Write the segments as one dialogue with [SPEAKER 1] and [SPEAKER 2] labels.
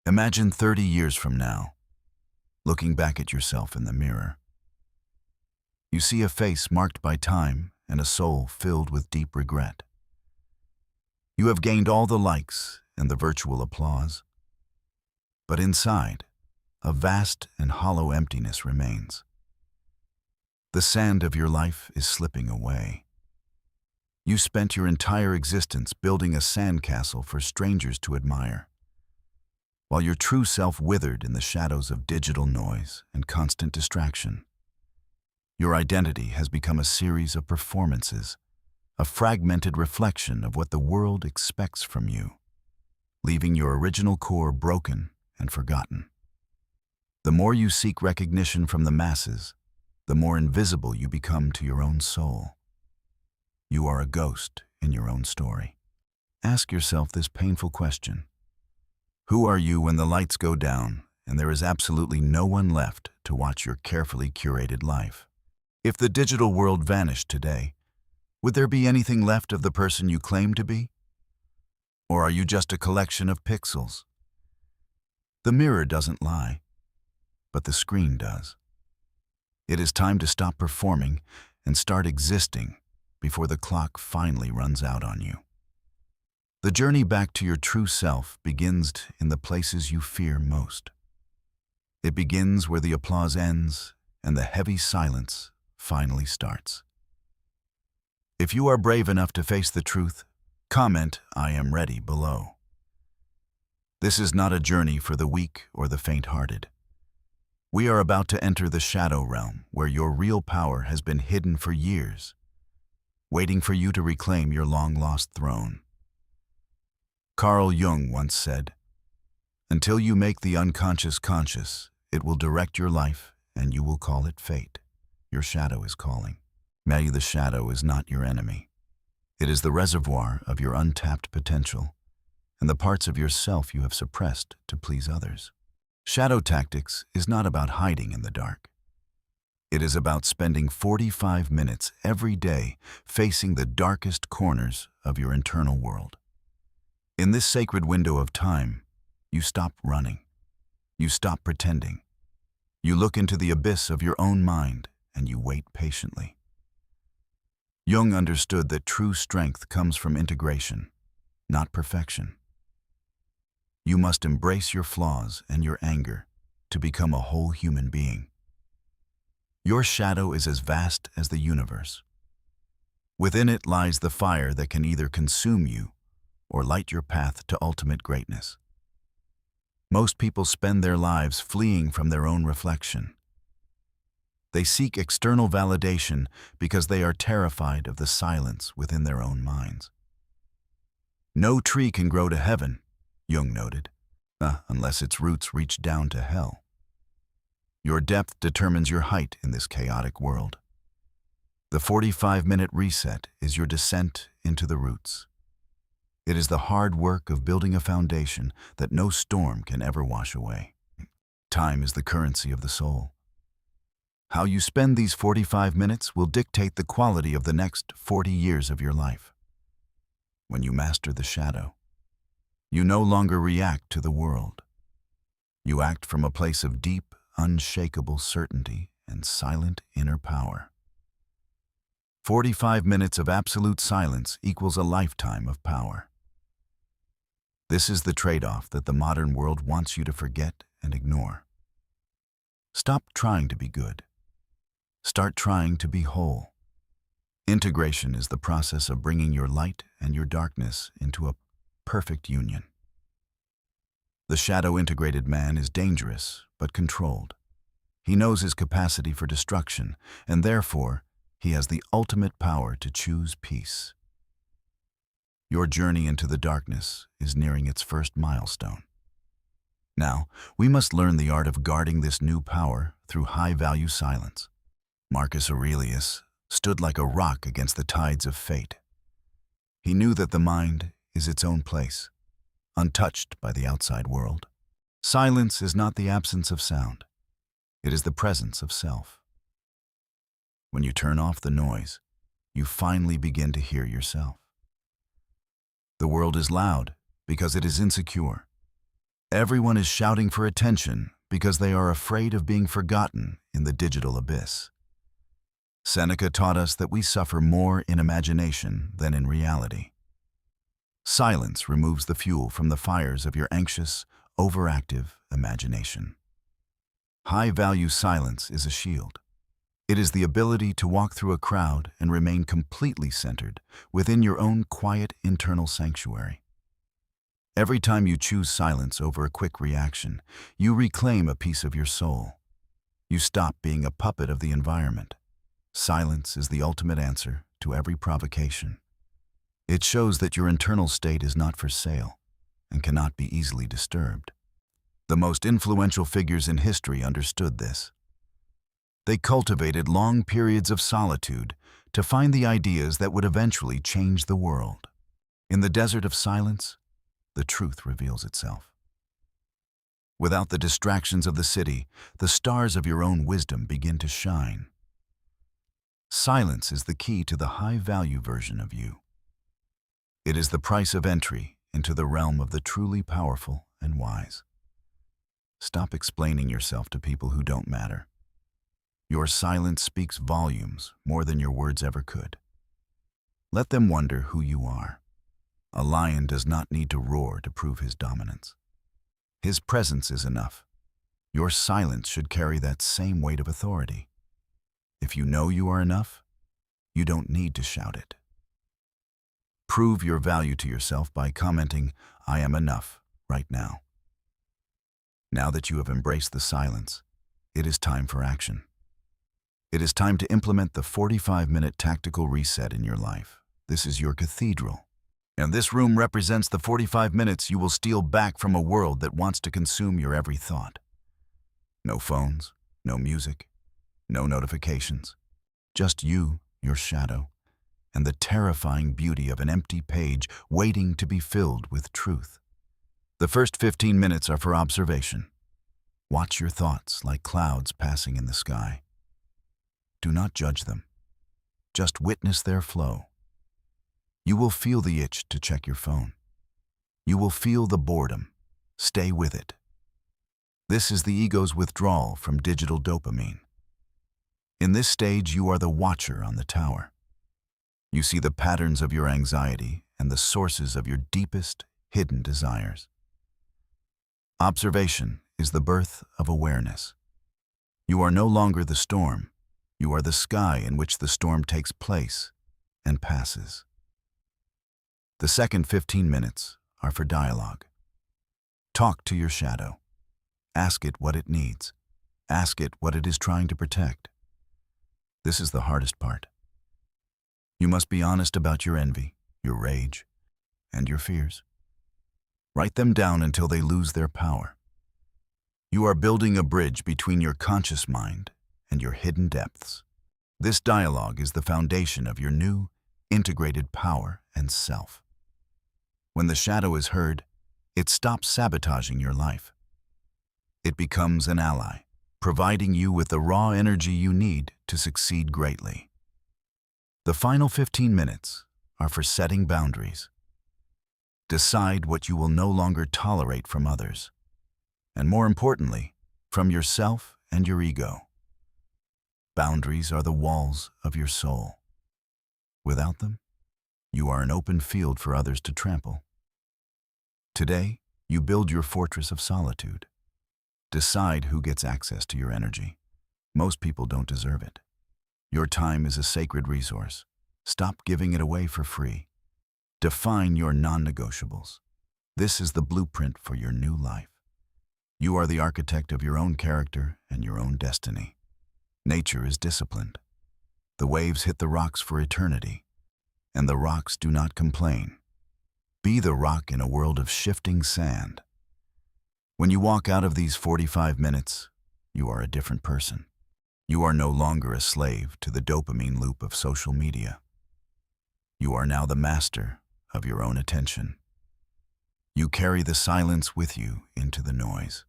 [SPEAKER 1] Imagine 30 years from now, looking back at yourself in the mirror. You see a face marked by time and a soul filled with deep regret. You have gained all the likes and the virtual applause, but inside, a vast and hollow emptiness remains. The sand of your life is slipping away. You spent your entire existence building a sandcastle for strangers to admire, while your true self withered in the shadows of digital noise and constant distraction. Your identity has become a series of performances, a fragmented reflection of what the world expects from you, leaving your original core broken and forgotten. The more you seek recognition from the masses, the more invisible you become to your own soul. You are a ghost in your own story. Ask yourself this painful question. Who are you when the lights go down and there is absolutely no one left to watch your carefully curated life? If the digital world vanished today, would there be anything left of the person you claim to be? Or are you just a collection of pixels? The mirror doesn't lie, but the screen does. It is time to stop performing and start existing before the clock finally runs out on you. The journey back to your true self begins in the places you fear most. It begins where the applause ends and the heavy silence finally starts. If you are brave enough to face the truth, comment "I am ready" below. This is not a journey for the weak or the faint-hearted. We are about to enter the shadow realm where your real power has been hidden for years, waiting for you to reclaim your long-lost throne. Carl Jung once said, "Until you make the unconscious conscious, it will direct your life and you will call it fate. Your shadow is calling." Maybe the shadow is not your enemy. It is the reservoir of your untapped potential and the parts of yourself you have suppressed to please others. Shadow tactics is not about hiding in the dark. It is about spending 45 minutes every day facing the darkest corners of your internal world. In this sacred window of time, you stop running. You stop pretending. You look into the abyss of your own mind and you wait patiently. Jung understood that true strength comes from integration, not perfection. You must embrace your flaws and your anger to become a whole human being. Your shadow is as vast as the universe. Within it lies the fire that can either consume you or light your path to ultimate greatness. Most people spend their lives fleeing from their own reflection. They seek external validation because they are terrified of the silence within their own minds. No tree can grow to heaven, Jung noted, unless its roots reach down to hell. Your depth determines your height in this chaotic world. The 45-minute reset is your descent into the roots. It is the hard work of building a foundation that no storm can ever wash away. Time is the currency of the soul. How you spend these 45 minutes will dictate the quality of the next 40 years of your life. When you master the shadow, you no longer react to the world. You act from a place of deep, unshakable certainty and silent inner power. 45 minutes of absolute silence equals a lifetime of power. This is the trade-off that the modern world wants you to forget and ignore. Stop trying to be good. Start trying to be whole. Integration is the process of bringing your light and your darkness into a perfect union. The shadow-integrated man is dangerous but controlled. He knows his capacity for destruction, and therefore, he has the ultimate power to choose peace. Your journey into the darkness is nearing its first milestone. Now, we must learn the art of guarding this new power through high-value silence. Marcus Aurelius stood like a rock against the tides of fate. He knew that the mind is its own place, untouched by the outside world. Silence is not the absence of sound. It is the presence of self. When you turn off the noise, you finally begin to hear yourself. The world is loud because it is insecure. Everyone is shouting for attention because they are afraid of being forgotten in the digital abyss. Seneca taught us that we suffer more in imagination than in reality. Silence removes the fuel from the fires of your anxious, overactive imagination. High-value silence is a shield. It is the ability to walk through a crowd and remain completely centered within your own quiet internal sanctuary. Every time you choose silence over a quick reaction, you reclaim a piece of your soul. You stop being a puppet of the environment. Silence is the ultimate answer to every provocation. It shows that your internal state is not for sale and cannot be easily disturbed. The most influential figures in history understood this. They cultivated long periods of solitude to find the ideas that would eventually change the world. In the desert of silence, the truth reveals itself. Without the distractions of the city, the stars of your own wisdom begin to shine. Silence is the key to the high-value version of you. It is the price of entry into the realm of the truly powerful and wise. Stop explaining yourself to people who don't matter. Your silence speaks volumes more than your words ever could. Let them wonder who you are. A lion does not need to roar to prove his dominance. His presence is enough. Your silence should carry that same weight of authority. If you know you are enough, you don't need to shout it. Prove your value to yourself by commenting, "I am enough," right now. Now that you have embraced the silence, it is time for action. It is time to implement the 45-minute tactical reset in your life. This is your cathedral. And this room represents the 45 minutes you will steal back from a world that wants to consume your every thought. No phones, no music, no notifications. Just you, your shadow, and the terrifying beauty of an empty page waiting to be filled with truth. The first 15 minutes are for observation. Watch your thoughts like clouds passing in the sky. Do not judge them. Just witness their flow. You will feel the itch to check your phone. You will feel the boredom. Stay with it. This is the ego's withdrawal from digital dopamine. In this stage, you are the watcher on the tower. You see the patterns of your anxiety and the sources of your deepest, hidden desires. Observation is the birth of awareness. You are no longer the storm. You are the sky in which the storm takes place and passes. The second 15 minutes are for dialogue. Talk to your shadow. Ask it what it needs. Ask it what it is trying to protect. This is the hardest part. You must be honest about your envy, your rage, and your fears. Write them down until they lose their power. You are building a bridge between your conscious mind and your hidden depths. This dialogue is the foundation of your new, integrated power and self. When the shadow is heard, it stops sabotaging your life. It becomes an ally, providing you with the raw energy you need to succeed greatly. The final 15 minutes are for setting boundaries. Decide what you will no longer tolerate from others, and more importantly, from yourself and your ego. Boundaries are the walls of your soul. Without them, you are an open field for others to trample. Today, you build your fortress of solitude. Decide who gets access to your energy. Most people don't deserve it. Your time is a sacred resource. Stop giving it away for free. Define your non-negotiables. This is the blueprint for your new life. You are the architect of your own character and your own destiny. Nature is disciplined. The waves hit the rocks for eternity, and the rocks do not complain. Be the rock in a world of shifting sand. When you walk out of these 45 minutes, you are a different person. You are no longer a slave to the dopamine loop of social media. You are now the master of your own attention. You carry the silence with you into the noise,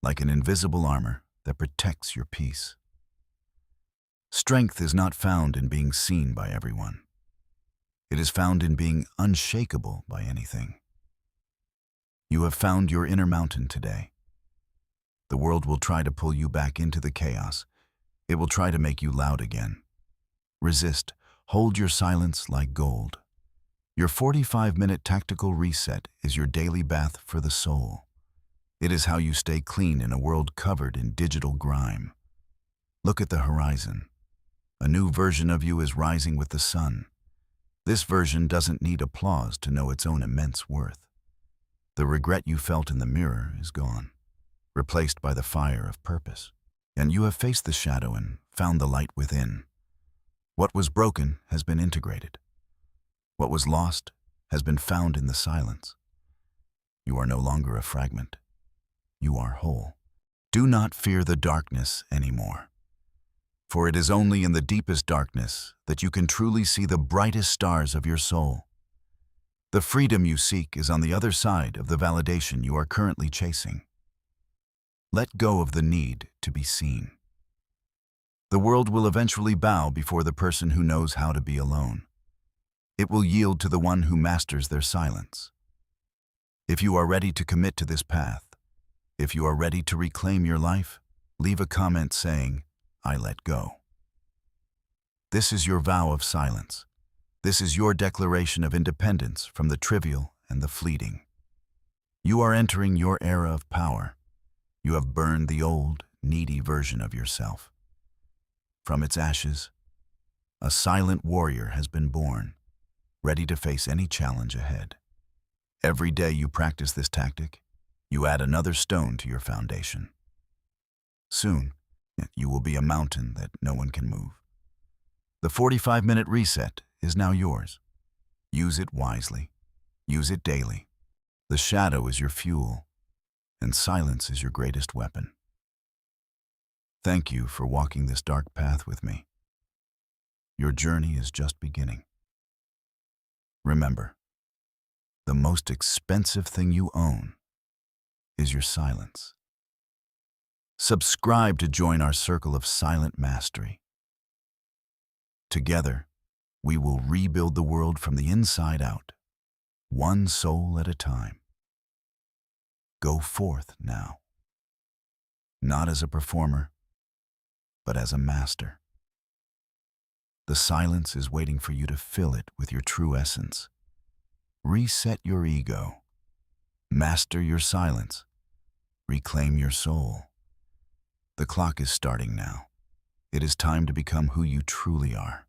[SPEAKER 1] like an invisible armor that protects your peace. Strength is not found in being seen by everyone. It is found in being unshakable by anything. You have found your inner mountain today. The world will try to pull you back into the chaos. It will try to make you loud again. Resist. Hold your silence like gold. Your 45-minute tactical reset is your daily bath for the soul. It is how you stay clean in a world covered in digital grime. Look at the horizon. A new version of you is rising with the sun. This version doesn't need applause to know its own immense worth. The regret you felt in the mirror is gone, replaced by the fire of purpose. And you have faced the shadow and found the light within. What was broken has been integrated. What was lost has been found in the silence. You are no longer a fragment. You are whole. Do not fear the darkness anymore. For it is only in the deepest darkness that you can truly see the brightest stars of your soul. The freedom you seek is on the other side of the validation you are currently chasing. Let go of the need to be seen. The world will eventually bow before the person who knows how to be alone. It will yield to the one who masters their silence. If you are ready to commit to this path, if you are ready to reclaim your life, leave a comment saying, "I let go." This is your vow of silence. This is your declaration of independence from the trivial and the fleeting. You are entering your era of power. You have burned the old, needy version of yourself. From its ashes, a silent warrior has been born, ready to face any challenge ahead. Every day you practice this tactic, you add another stone to your foundation. Soon, you will be a mountain that no one can move. The 45-minute reset is now yours. Use it wisely. Use it daily. The shadow is your fuel, and silence is your greatest weapon. Thank you for walking this dark path with me. Your journey is just beginning. Remember, the most expensive thing you own is your silence. Subscribe to join our circle of silent mastery. Together, we will rebuild the world from the inside out, one soul at a time. Go forth now, not as a performer, but as a master. The silence is waiting for you to fill it with your true essence. Reset your ego. Master your silence. Reclaim your soul. The clock is starting now. It is time to become who you truly are.